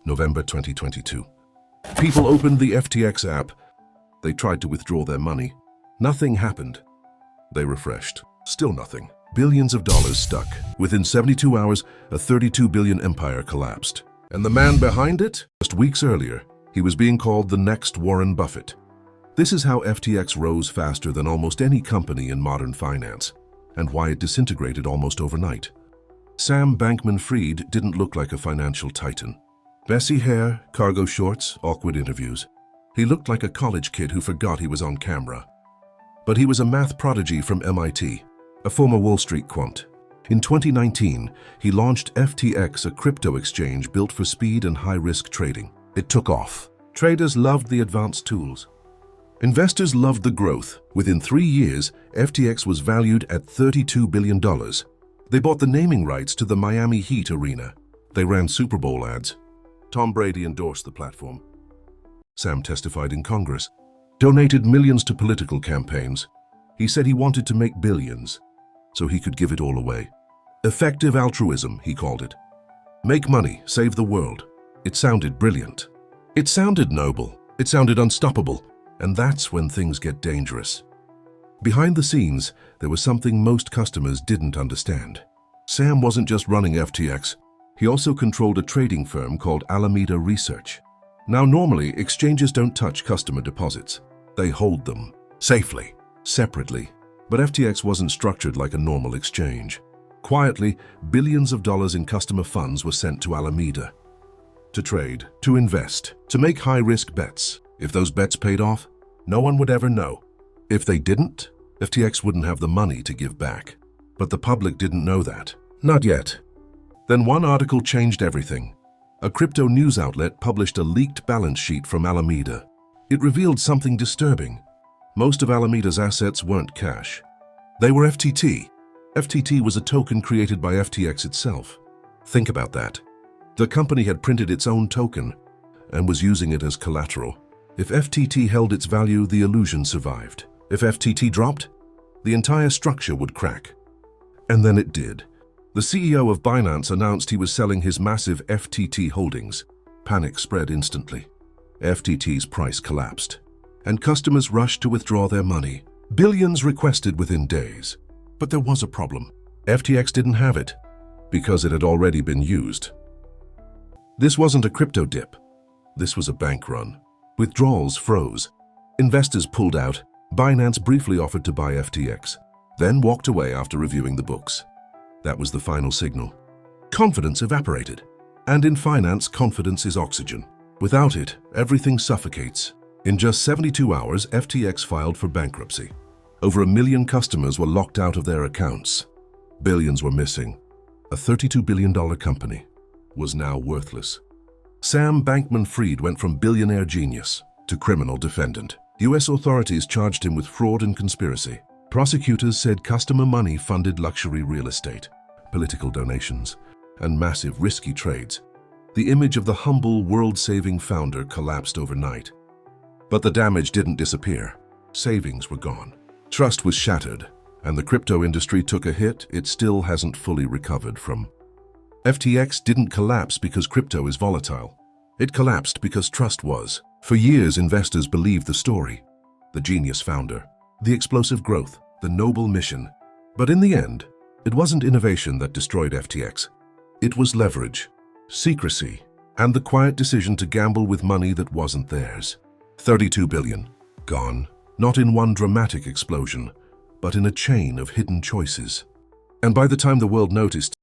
November 2022. People opened the FTX app. They tried to withdraw their money. Nothing happened. They refreshed. Still nothing. Billions of dollars stuck. Within 72 hours, a $32 billion empire collapsed. And the man behind it? Just weeks earlier, he was being called the next Warren Buffett. This is how FTX rose faster than almost any company in modern finance, and why it disintegrated almost overnight. Sam Bankman-Fried didn't look like a financial titan. Messy hair, cargo shorts, awkward interviews. He looked like a college kid who forgot he was on camera. But he was a math prodigy from MIT, a former Wall Street quant. In 2019, he launched FTX, a crypto exchange built for speed and high-risk trading. It took off. Traders loved the advanced tools. Investors loved the growth. Within 3 years, FTX was valued at $32 billion. They bought the naming rights to the Miami Heat arena. They ran Super Bowl ads. Tom Brady endorsed the platform. Sam testified in Congress, donated millions to political campaigns. He said he wanted to make billions, so he could give it all away. Effective altruism, he called it. Make money, save the world. It sounded brilliant. It sounded noble. It sounded unstoppable. And that's when things get dangerous. Behind the scenes, there was something most customers didn't understand. Sam wasn't just running FTX. He also controlled a trading firm called Alameda Research. Now, normally, exchanges don't touch customer deposits. They hold them, safely, separately. But FTX wasn't structured like a normal exchange. Quietly, billions of dollars in customer funds were sent to Alameda. To trade, to invest, to make high-risk bets. If those bets paid off, no one would ever know. If they didn't, FTX wouldn't have the money to give back. But the public didn't know that. Not yet. Then one article changed everything. A crypto news outlet published a leaked balance sheet from Alameda. It revealed something disturbing. Most of Alameda's assets weren't cash. They were FTT. FTT was a token created by FTX itself. Think about that. The company had printed its own token and was using it as collateral. If FTT held its value, the illusion survived. If FTT dropped, the entire structure would crack. And then it did. The CEO of Binance announced he was selling his massive FTT holdings. Panic spread instantly. FTT's price collapsed, and customers rushed to withdraw their money. Billions requested within days. But there was a problem. FTX didn't have it, because it had already been used. This wasn't a crypto dip. This was a bank run. Withdrawals froze. Investors pulled out. Binance briefly offered to buy FTX, then walked away after reviewing the books. That was the final signal. Confidence evaporated. And in finance, confidence is oxygen. Without it, everything suffocates. In just 72 hours, FTX filed for bankruptcy. Over 1 million customers were locked out of their accounts. Billions were missing. A $32 billion company was now worthless. Sam Bankman-Fried went from billionaire genius to criminal defendant. US authorities charged him with fraud and conspiracy. Prosecutors said customer money funded luxury real estate, political donations, and massive risky trades. The image of the humble, world-saving founder collapsed overnight. But the damage didn't disappear. Savings were gone. Trust was shattered, and the crypto industry took a hit it still hasn't fully recovered from. FTX didn't collapse because crypto is volatile. It collapsed because trust was. For years, investors believed the story. The genius founder, the explosive growth, the noble mission. But in the end, it wasn't innovation that destroyed FTX. It was leverage, secrecy, and the quiet decision to gamble with money that wasn't theirs. $32 billion, gone, not in one dramatic explosion, but in a chain of hidden choices. And by the time the world noticed,